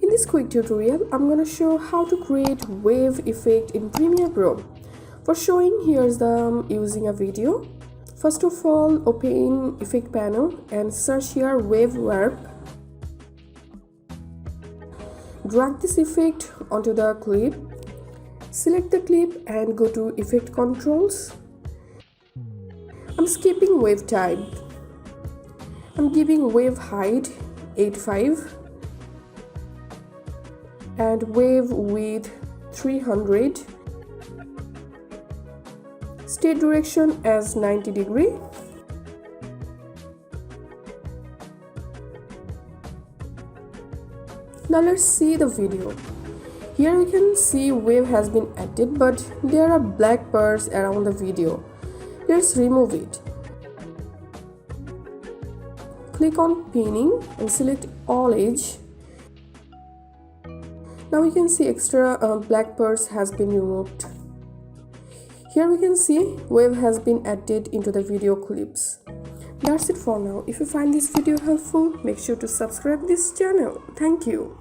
In this quick tutorial, I'm gonna show how to create wave effect in Premiere Pro. For showing, here's using a video. First of all, open effect panel and search here wave warp. Drag this effect onto the clip. Select the clip and go to effect controls. I'm skipping wave type. I'm giving wave height 85 and wave width 300. State direction as 90 degree. Now let's see the video. Here we can see wave has been added, but there are black bars around the video. Let's remove it. Click on pinning and select all edge. Now we can see extra black bars has been removed. Here we can see wave has been added into the video clips. That's it for now. If you find this video helpful, make sure to subscribe this channel. Thank you.